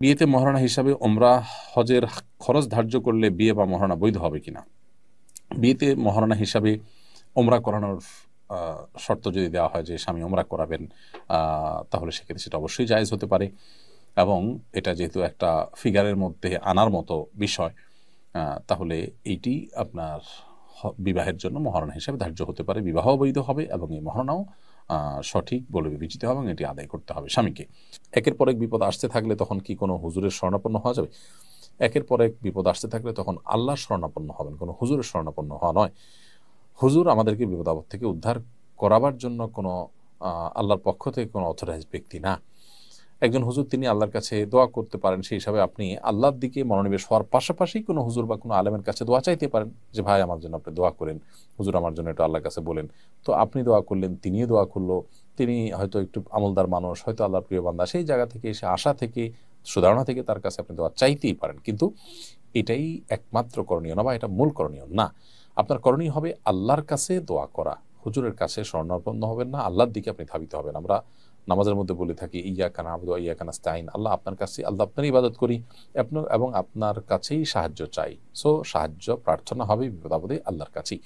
বিয়েতে মহারণা হিসাবে ওমরা হজের খরচ ধার্য করলে বিয়ে বা মহারণা বৈধ হবে কিনা? বিয়েতে মহারণা হিসাবে ওমরা করানোর শর্ত যদি দেওয়া হয় যে স্বামী ওমরা করাবেন, তাহলে সেক্ষেত্রে সেটা অবশ্যই জায়েজ হতে পারে। এবং এটা যেহেতু একটা ফিগারের মধ্যে আনার মতো বিষয়, তাহলে এইটি আপনার বিবাহের জন্য মহারণা হিসাবে ধার্য হতে পারে। বিবাহ বৈধ হবে এবং এই মহারণাও সঠিক বলে বিবেচিত হবে এবং এটি আদায় করতে হবে স্বামীকে। একের পর এক বিপদ আসতে থাকলে তখন কি কোনো হুজুরের শরণাপন্ন হওয়া যাবে? একের পর এক বিপদ আসতে থাকলে তখন আল্লাহর শরণাপন্ন হবেন, কোনো হুজুরের শরণাপন্ন হওয়া নয়। হুজুর আমাদেরকে বিপদ আপদ থেকে উদ্ধার করাবার জন্য কোনো আল্লাহর পক্ষ থেকে কোনো অথরাইজ ব্যক্তি না। একজন হুজুর তিনি আল্লাহর কাছে দোয়া করতে পারেন, সেই হিসাবে আপনি আল্লাহর দিকে মনোনিবেশ হওয়ার পাশাপাশি কোনো হুজুর বা কোনো আলেমের কাছে দোয়া চাইতে পারেন যে ভাই আমার জন্য আপনি দোয়া করেন, হুজুর আমার জন্য একটু আল্লাহর কাছে বলেন। তো আপনি দোয়া করলেন, তিনিও দোয়া করলো। তিনি হয়তো একটু আমলদার মানুষ, হয়তো আল্লাহর প্রিয় বান্দা, সেই জায়গা থেকে এসে আশা থেকে সুধারণা থেকে তার কাছে আপনি দোয়া চাইতেই পারেন। কিন্তু এটাই একমাত্র করণীয় না, বা এটা মূল করণীয় না। আপনার করণীয় হবে আল্লাহর কাছে দোয়া করা, হুজুরের কাছে শরণাপন্ন হবেন না, আল্লাহর দিকে আপনি ধাবিত হবেন। আমরা নামাজের মধ্যে বলে থাকি ইয়াকা না'বুদু ওয়া ইয়াকা নাস্তাইন, আল্লাহ আপনার কাছে, আল্লাহ আপনার ইবাদত করি এবং আপনার কাছেই সাহায্য চাই। সো সাহায্য প্রার্থনা হবে বিপদ আপদে আল্লাহর কাছেই।